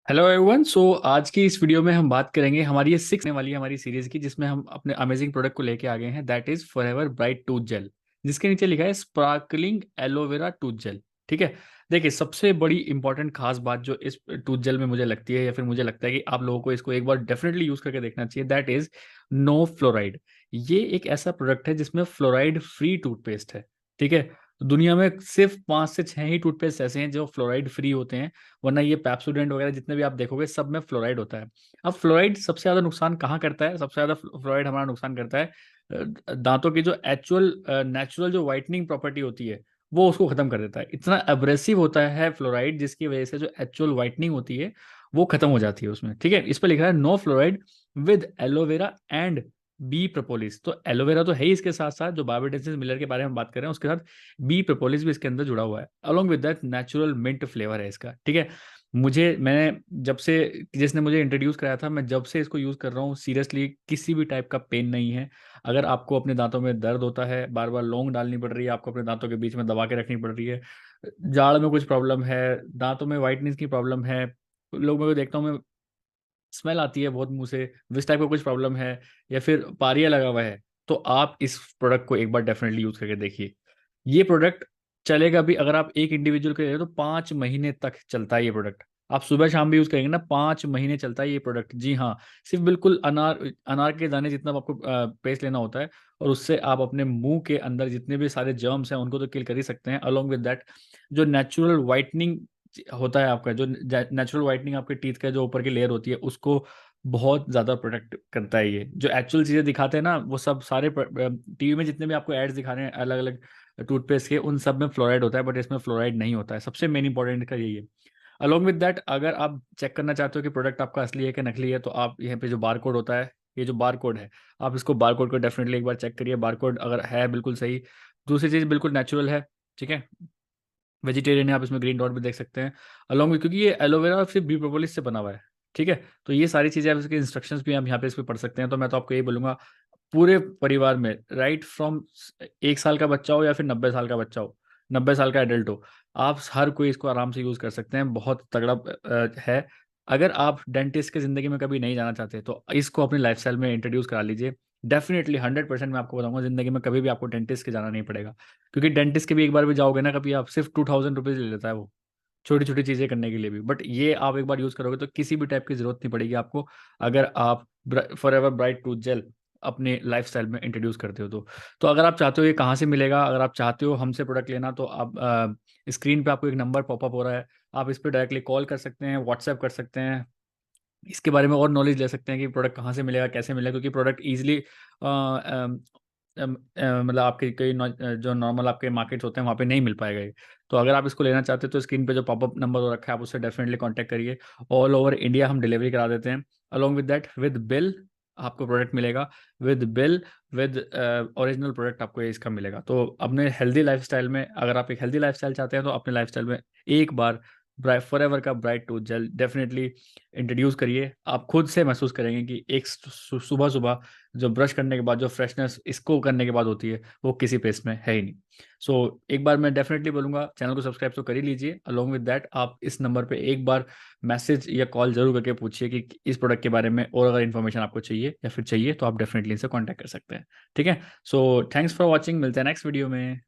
Hello everyone. आज की इस वीडियो में हम बात करेंगे हमारी ये सिक्स वाली हमारी सीरीज की, जिसमें हम अपने अमेजिंग प्रोडक्ट को लेके आ गए हैं। That is forever bright tooth gel, जिसके नीचे लिखा है स्पार्कलिंग एलोवेरा टूथ जेल। ठीक है। देखिए, सबसे बड़ी इंपॉर्टेंट खास बात जो इस टूथ जेल में मुझे लगती है, या फिर मुझे लगता है कि आप लोगों को इसको एक बार डेफिनेटली यूज करके देखना चाहिए, दैट इज नो फ्लोराइड। ये एक ऐसा प्रोडक्ट है जिसमें फ्लोराइड फ्री टूथपेस्ट है। ठीक है। तो दुनिया में सिर्फ 5 से 6 ही टूथपेस्ट ऐसे हैं जो फ्लोराइड फ्री होते हैं, वरना ये पेप्सोडेंट वगैरह जितने भी आप देखोगे सब में फ्लोराइड होता है। अब फ्लोराइड सबसे ज्यादा नुकसान कहाँ करता है? सबसे ज्यादा फ्लोराइड हमारा नुकसान करता है दांतों की जो एक्चुअल नेचुरल जो वाइटनिंग प्रॉपर्टी होती है, वो उसको खत्म कर देता है। इतना एब्रेसिव होता है फ्लोराइड, जिसकी वजह से जो एक्चुअल वाइटनिंग होती है वो खत्म हो जाती है उसमें। ठीक है। इस पर लिखा है no fluoride with aloe vera and bee propolis. तो एलोवेरा तो है ही, इसके साथ साथ जो बायोडेंसिस मिलर के बारे में बात कर रहे हैं उसके साथ बी प्रोपोलिस भी इसके अंदर जुड़ा हुआ है। Along with that natural mint flavour है इसका। ठीक है। मैंने जब से, जिसने मुझे इंट्रोड्यूस कराया था, मैं जब से इसको यूज़ कर रहा हूँ, सीरियसली किसी भी टाइप का पेन नहीं है। अगर आपको अपने दांतों में दर्द होता है, बार बार लौंग डालनी पड़ रही है, आपको अपने दांतों के बीच में दबा के रखनी पड़ रही है, जाड़ में कुछ प्रॉब्लम है, दांतों में वाइटनेस की प्रॉब्लम है, लोग मेरे को देखता हूँ मैं, स्मेल आती है बहुत मुंह से, इस टाइप का कुछ प्रॉब्लम है, या फिर पारिया लगा हुआ है, तो आप इस प्रोडक्ट को एक बार डेफिनेटली यूज करके देखिए। ये प्रोडक्ट चलेगा भी, अगर आप एक इंडिविजुअल के ले रहे हो तो 5 महीने तक चलता है ये प्रोडक्ट। आप सुबह शाम भी यूज करेंगे ना, 5 महीने चलता है ये प्रोडक्ट। जी हाँ। सिर्फ बिल्कुल अनार अनार के दाने जितना आपको पेस्ट लेना होता है, और उससे आप अपने मुंह के अंदर जितने भी सारे जर्म्स हैं उनको तो किल कर ही सकते हैं। अलोंग विद दैट, जो नेचुरल वाइटनिंग होता है आपका, जो नेचुरल वाइटनिंग आपके टीथ का जो ऊपर की लेयर होती है उसको बहुत ज्यादा प्रोटेक्ट करता है। ये जो एक्चुअल चीजें दिखाते हैं ना, वो सब सारे टीवी में जितने भी आपको एड्स दिखा रहे हैं अलग अलग टूथपेस्ट के, उन सब में फ्लोराइड होता है, बट इसमें फ्लोराइड नहीं होता है। सबसे मेन इंपॉर्टेंट का यही है। अलोंग विद दैट, अगर आप चेक करना चाहते हो कि प्रोडक्ट आपका असली है कि नकली है, तो आप यहाँ पे जो बार कोड होता है, ये जो बार कोड है, आप इसको बार कोड को डेफिनेटली एक बार चेक करिए। बार कोड अगर है बिल्कुल सही, दूसरी चीज बिल्कुल नेचुरल है। ठीक है। वेजिटेरियन है, आप इसमें ग्रीन डॉट भी देख सकते हैं अलॉन्ग में, क्योंकि ये एलोवेरा फिर बी प्रोपोलिस से बना हुआ है। ठीक है। तो ये सारी चीज़ें आप, इसके इंस्ट्रक्शंस भी आप यहाँ पे इस पे पढ़ सकते हैं। तो मैं तो आपको यही बोलूंगा, पूरे परिवार में, राइट फ्रॉम 1 साल का बच्चा हो या फिर 90 साल का बच्चा हो, 90 साल का एडल्ट हो, आप हर कोई इसको आराम से यूज़ कर सकते हैं। बहुत तगड़ा है। अगर आप डेंटिस्ट की ज़िंदगी में कभी नहीं जाना चाहते तो इसको अपनी लाइफस्टाइल में इंट्रोड्यूस करा लीजिए। डेफिनेटली 100% मैं आपको बताऊंगा, ज़िंदगी में कभी भी आपको डेंटिस्ट के जाना नहीं पड़ेगा। क्योंकि डेंटिस्ट के भी एक बार भी जाओगे ना कभी, आप सिर्फ 2000 रुपीज़ ले लेता है वो, छोटी छोटी चीज़ें करने के लिए भी। बट ये आप एक बार यूज़ करोगे तो किसी भी टाइप की ज़रूरत नहीं पड़ेगी आपको, अगर आप फॉरएवर ब्राइट टूथ जेल अपने लाइफस्टाइल में इंट्रोड्यूस करते हो तो अगर आप चाहते हो ये कहाँ से मिलेगा, अगर आप चाहते हो हमसे प्रोडक्ट लेना, तो आप स्क्रीन पे आपको एक नंबर पॉपअप हो रहा है, आप इस पर डायरेक्टली कॉल कर सकते हैं, व्हाट्सएप कर सकते हैं, इसके बारे में और नॉलेज ले सकते हैं कि प्रोडक्ट कहाँ से मिलेगा, कैसे मिलेगा। क्योंकि प्रोडक्ट ईजिली मतलब आपके कई जो नॉर्मल आपके मार्केट्स होते हैं वहाँ पे नहीं मिल पाएगा ये। तो अगर आप इसको लेना चाहते हो तो स्क्रीन पे जो पॉपअप नंबर हो रखा है आप उससे डेफिनेटली कांटेक्ट करिए। ऑल ओवर इंडिया हम डिलीवरी करा देते हैं। Along with that, with bill आपको प्रोडक्ट मिलेगा, with bill, with original product आपको ये इसका मिलेगा। तो अपने हेल्दी लाइफस्टाइल में, अगर आप एक हेल्दी लाइफस्टाइल चाहते हैं तो अपने लाइफस्टाइल में एक बार फॉरएवर का bright tooth gel definitely introduce करिए। आप खुद से महसूस करेंगे कि एक सुबह सुबह जो ब्रश करने के बाद जो फ्रेशनेस इसको करने के बाद होती है, वो किसी पेस्ट में है ही नहीं। एक बार मैं डेफिनेटली बोलूंगा, चैनल को सब्सक्राइब तो कर ही लीजिए। अलोंग विद दैट, आप इस नंबर पे एक बार मैसेज या कॉल जरूर करके पूछिए कि इस प्रोडक्ट के बारे में और अगर इन्फॉर्मेशन आपको चाहिए या फिर चाहिए तो आप डेफिनेटली इनसे कॉन्टैक्ट कर सकते हैं। ठीक है। सो थैंक्स फॉर वॉचिंग, मिलते हैं नेक्स्ट वीडियो में।